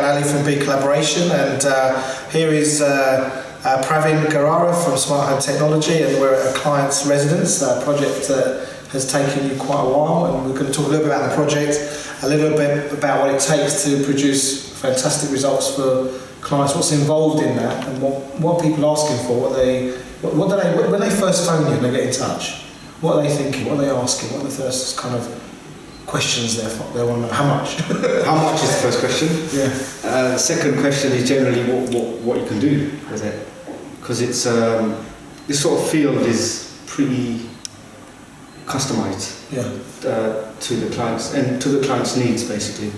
Ali from BeCollaboration, and here is Pravin Garara from Smart Home Technology, and we're at a client's residence, a project that has taken you quite a while, and we're going to talk a little bit about the project, a little bit about what it takes to produce fantastic results for clients, what's involved in that, and what people are asking for, when they first phone you and they get in touch, what are they thinking, what are they asking, what are the first kind of questions they want to know? How much? How much is the first question? Yeah. The second question is generally what you can do with it, because it's this sort of field is pretty customized to the clients and to the client's needs basically.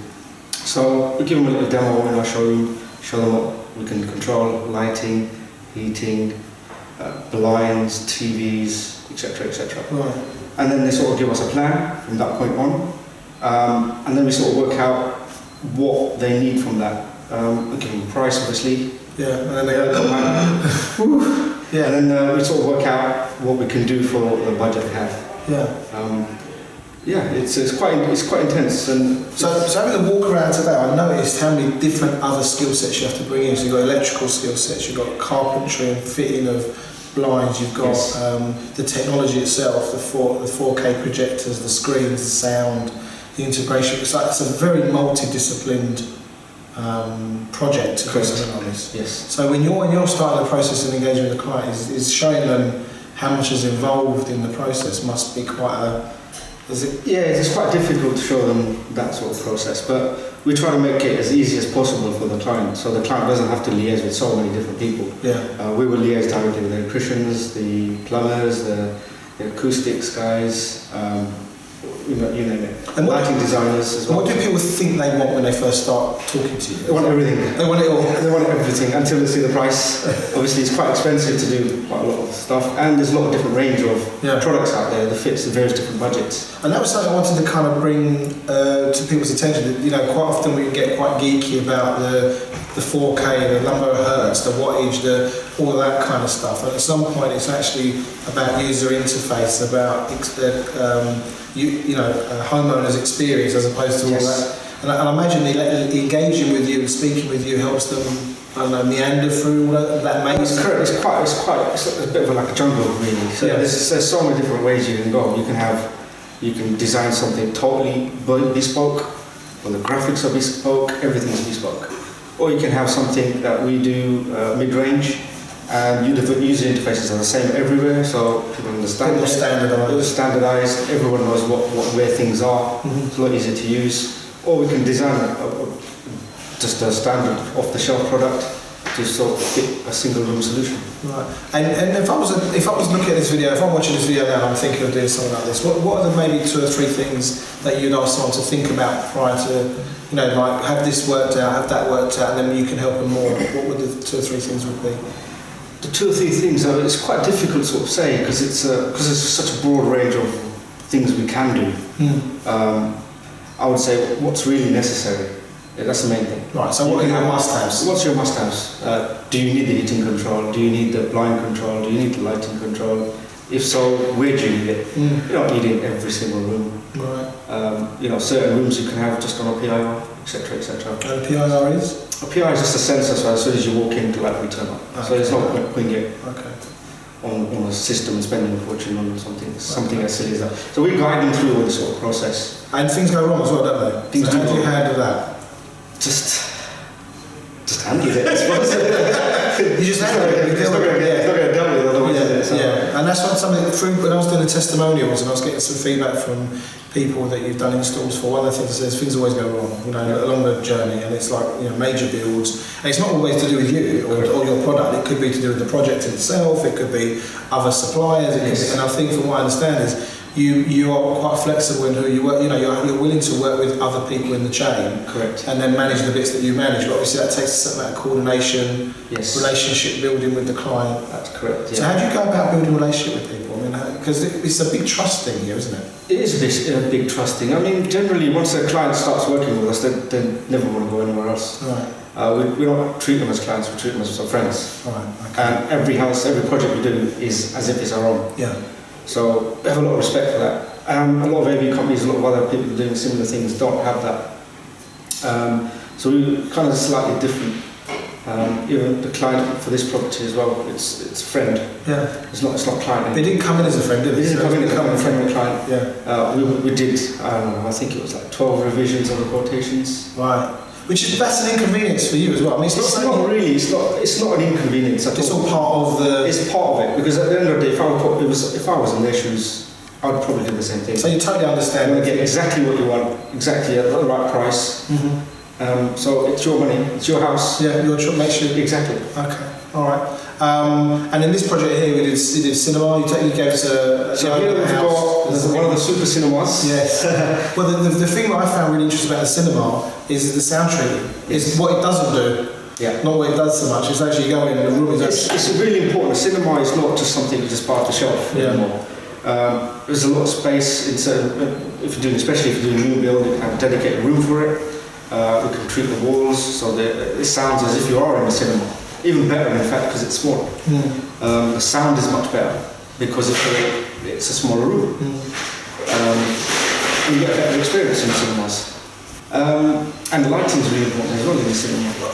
So we give them a little demo in our showroom, show them what we can control: lighting, heating, blinds, TVs, etc., etc. Right. And then they sort of give us a plan from that point on. And then we sort of work out what they need from that. We give them a price, obviously. Yeah, and then they go, come on. Yeah, and then we sort of work out what we can do for the budget we have. Yeah. It's quite intense. And so having a walk around today, I noticed how many different other skill sets you have to bring in. So you've got electrical skill sets, you've got carpentry and fitting of blinds, you've got the technology itself, the 4K projectors, the screens, the sound, the integration. It's a very multidisciplined project, to be honest. Yes. So when you're starting the process and engaging with the client, is showing them how much is involved in the process must be quite it's quite difficult to show them that sort of process, but we try to make it as easy as possible for the client, so the client doesn't have to liaise with so many different people. We will liaise directly with the electricians, the plumbers, the acoustics guys, you name it. And lighting designers as well. What do people think they want when they first start talking to you? They want everything. They want it all. They want everything until they see the price. Obviously, it's quite expensive to do quite a lot of stuff, and there's a lot of different range of products out there that fits the various different budgets. And that was something I wanted to kind of bring to people's attention. That, quite often we get quite geeky about the 4K, the number of hertz, the wattage, all of that kind of stuff. And at some point, it's actually about user interface, about homeowner's experience as opposed to all that. And I imagine engaging with you and speaking with you helps them, meander through all that maze. That's correct. It's a bit of like a jungle, really. So there's so many different ways you can go. You can design something totally bespoke, or the graphics are bespoke, everything's bespoke. Or you can have something that we do mid-range, and the user interfaces are the same everywhere, so people understand it. Standardized. Everyone knows where things are. It's a lot easier to use. Or we can design just a standard off-the-shelf product to sort of fit a single-room solution. Right. And if I was looking at this video, if I'm watching this video now and I'm thinking of doing something like this, what are the maybe 2 or 3 things that you'd ask someone to think about prior to, like have this worked out, have that worked out, and then you can help them more? What would the 2 or 3 things would be? The 2 or 3 things, it's quite difficult to sort of say because there's such a broad range of things we can do. I would say what's really necessary. That's the main thing. Right, so what are your must-haves? What's your must-haves? Do you need the heating control? Do you need the blind control? Do you need the lighting control? If so, where do you need it? You're not needing every single room. Right. Certain rooms you can have just on a PIR, etc., etc. And a PIR is? A PIR is just a sensor, so as soon as you walk in, the light will turn on. Okay. So it's not putting it on a system and spending a fortune on something as silly as that. So we guide them through all this sort of process. And things go wrong as well, don't they? How do you handle that? Just handle it, I suppose. You just handle it. It's not going to deal with it otherwise, is it? So. Yeah, and that's something when I was doing the testimonials and I was getting some feedback from people that you've done installs for. One of the things is things always go wrong, along the journey, and it's like major builds. And it's not always to do with you or your product. It could be to do with the project itself. It could be other suppliers. And I think, from what I understand, is you are quite flexible in who you work. You're willing to work with other people in the chain. Correct. And then manage the bits that you manage. But obviously that takes a certain amount of coordination, relationship building with the client. That's correct. Yeah. So how do you go about building a relationship with people? Because it's a big trust thing here, isn't it? It is a big trust thing. Generally, once a client starts working with us, they never want to go anywhere else. Right. We don't treat them as clients, we treat them as our friends. Right. Okay. And every project we do is as if it's our own. Yeah. So we have a lot of respect for that. A lot of AV companies, a lot of other people doing similar things don't have that. So we kind of slightly different. Even the client for this property as well, it's a friend. Yeah. It's not client. They didn't come in as a friend, did they? It didn't come in as a friend or client. Yeah. We did, I don't know, I think it was like 12 revisions of the quotations. Right. That's an inconvenience for you as well. I mean, it's not really. It's not an inconvenience at all. It's all part of the. It's part of it, because at the end of the day, if I was in their shoes, I would probably do the same thing. So you totally understand. You want to get exactly what you want, exactly at the right price. Mm-hmm. So it's your money, it's your house. Yeah, make sure. Exactly. Okay. All right. And in this project here, we did cinema. You gave us a. So here we've got one of the super cinemas. Yes. Well, the thing that I found really interesting about the cinema is the sound treatment. Is what it doesn't do. Yeah. Not what it does so much. It's actually going in the room. It's really important. A cinema is not just something that's just part of the shelf anymore. There's a lot of space. Especially if you're doing a new build, you can have a dedicated room for it. We can treat the walls so that it sounds as if you are in a cinema. Even better, in fact, because it's small. The sound is much better because it's a smaller room. You get a better experience in cinemas. And lighting is really important as well in the cinema. I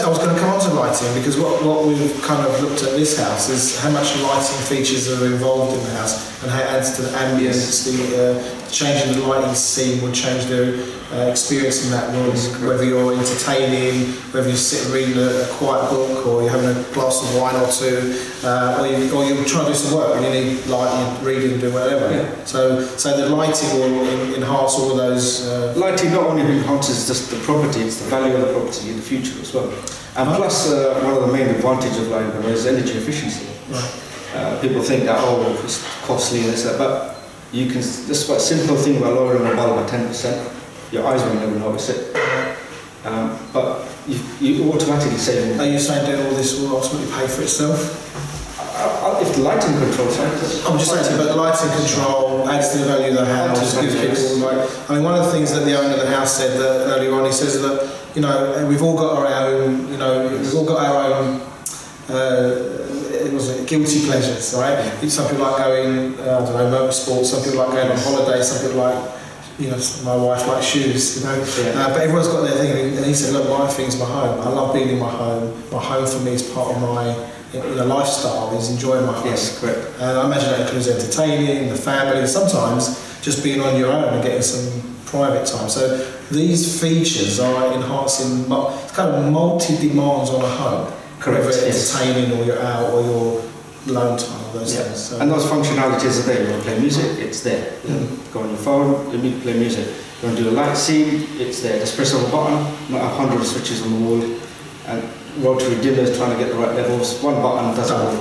was going to come on to lighting, because what we've kind of looked at this house is how much lighting features are involved in the house and how it adds to the ambience. The changing the lighting scene will change the experience in that room, whether you're entertaining, whether you're sitting reading a quiet book, or you're having a glass of wine or two, or you're trying to do some work and you need light, you're reading and doing whatever. Yeah. So the lighting will enhance all of those. Lighting not only enhances just the property, it's the value of the property in the future as well. And plus, one of the main advantages of lighting is energy efficiency. Right. People think that, it's costly and this, that, but you can, just a simple thing by lowering a bulb by 10%, your eyes will never notice it. But you automatically save. Are you saying that all this will ultimately pay for itself? If the lighting control, I'm just saying, but the lighting control adds to the value of the house. Gives people one of the things that the owner of the house said earlier on, he says that we've all got our own, we've all got our own. Guilty pleasures, right? Some people like going, motorsport. Some people like going on holiday. Some people like, my wife likes shoes, But everyone's got their thing. And he said, look, my thing's my home. I love being in my home. My home for me is part of my lifestyle, is enjoying my home. Yes, correct. And I imagine that includes entertaining, the family, sometimes just being on your own and getting some private time. So these features are enhancing, it's kind of multi-demands on a home. Correct. Whether it's entertaining, or you're out, or your alone time, or those things. So. And those functionalities are there. You want to play music, it's there. Go on your phone, you need to play music. You want to do a light scene, it's there. Just press on a button, not 100 switches on the wall, and rotary dimmers trying to get the right levels. One button does it all.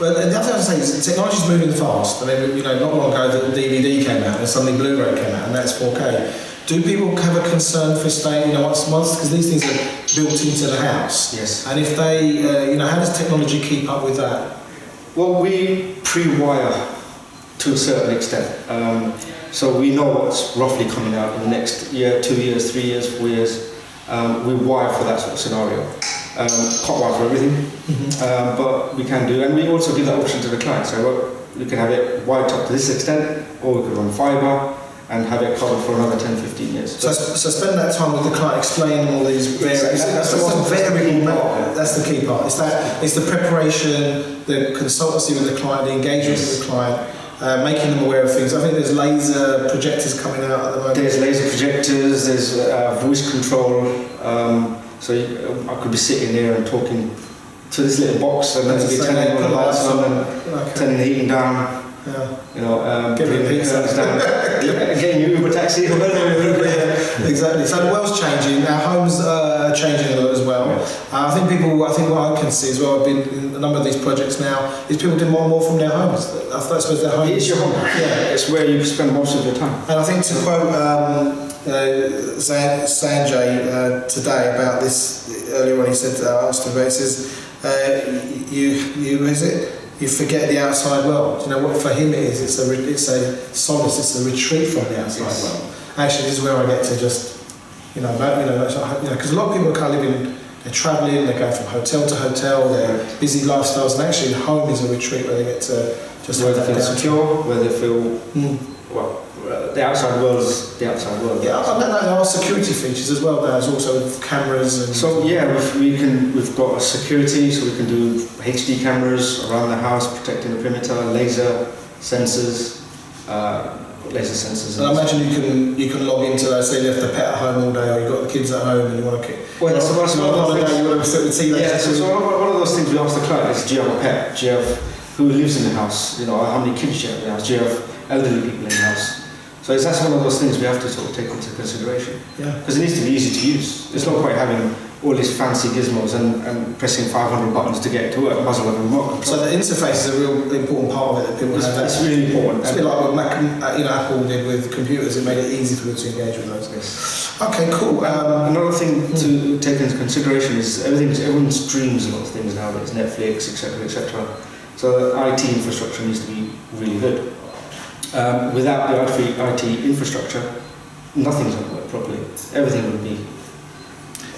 Well, the other thing I was saying is technology is moving fast. I mean, not long ago the DVD came out, and suddenly Blu-ray came out, and that's 4K. Do people have a concern for staying, once, because these things are built into the house? Yes. And if they, how does technology keep up with that? Well, we pre-wire to a certain extent. So we know what's roughly coming out in the next year, 2 years, 3 years, 4 years. We wire for that sort of scenario. Can't wire for everything, but we can do, and we also give that option to the client. So we can have it wired up to this extent, or we could run fibre and have it covered for another 10, 15 years. So spend that time with the client explaining all these various... That's the key part. It's the preparation, the consultancy with the client, the engagement with the client, making them aware of things. I think there's laser projectors coming out at the moment. There's laser projectors, there's voice control. So I could be sitting there and talking to this little box, and then be turning all the lights on and turning the heating down. Yeah. Getting the curtains down. Getting your Uber taxi. Exactly. So the world's changing. Our homes are changing a lot as well. I think what I can see as well, I've been in a number of these projects now, is people do more and more from their homes. I suppose their homes. It's your home. Yeah. It's where you spend most of your time. And I think to quote Sanjay today about this earlier on, he said, I asked him about it, he says, you forget the outside world. You know what? For him, it is. It's a solace. It's a retreat from the outside world. Actually, this is where I get to just, because a lot of people are kind of living. They're travelling. They go from hotel to hotel. They're busy lifestyles, and actually, home is a retreat where they get to just where they feel secure, where they feel But the outside world's the outside world. Yeah, I know there are security features as well. There's also with cameras and. So yeah, we've got a security, so we can do HD cameras around the house, protecting the perimeter, laser sensors. Laser sensors. And I imagine you can log into, say, you left the pet at home all day, or you've got the kids at home and you want to. Well, that's one of the things. You want to sit with the TV. Yeah, so one of those things we ask the client is, do you have a pet? Do you have who lives in the house? You know, how many kids do you have in the house? Do you have elderly people in the house? So that's one of those things we have to sort of take into consideration. Yeah. Because it needs to be easy to use. It's not quite having all these fancy gizmos and pressing 500 buttons to get it to work, muzzle of a remote control. So the interface is a real important part of it that people have. It's really important. It's a bit like what Apple did with computers. It made it easy for them to engage with those. Yes. Okay, cool. Another thing to take into consideration is everyone streams a lot of things now. There's Netflix, etc., etc. So the IT infrastructure needs to be really good. Without the IT infrastructure, nothing's going to work properly. Everything would be.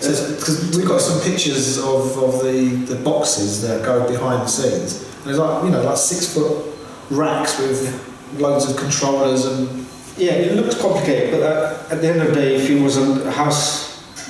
Because we've got some pictures of the boxes that go behind the scenes. And there's like 6 foot racks with loads of controllers and. Yeah, it looks complicated, but at the end of the day, if it was a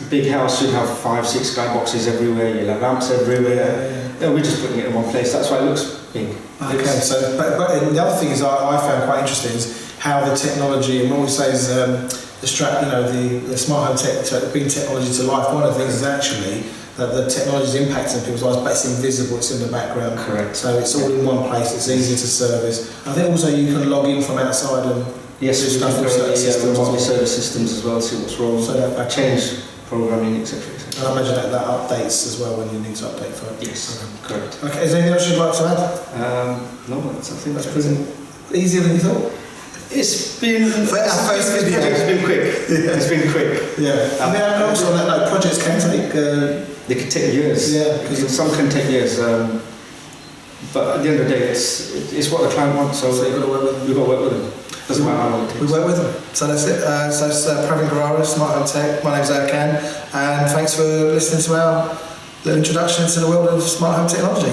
big house, you'd have 5-6 skyboxes everywhere. You'll have lamps everywhere. Yeah, we're just putting it in one place. That's why it looks big. Okay, so but the other thing is I found quite interesting is how the technology, and what we say is the smart home tech bring technology to life. One of the things is actually that the technology is impacting people's lives, but it's invisible, it's in the background. Correct. So it's all in one place, it's easier to service. I think also you can log in from outside and do stuff with remotely service systems as well, see what's wrong, so that change programming, etc. And I imagine that updates as well when you need to update for it. Yes, correct. Okay, is there anything else you'd like to add? No, I think that's pretty easier than you thought. It's been for our first video. It's been quick. Yeah. It's been quick. Yeah. And also on that note, projects can take. They can take years. Yeah. Because some can take years. But at the end of the day, it's what the client wants. So you've got to work with them. We've got to work with them. Doesn't matter how long it takes. We work with them. So that's it. So it's Pravin Garara, Smart Home Tech. My name's Erkan, and thanks for listening to our little introduction into the world of smart home technology.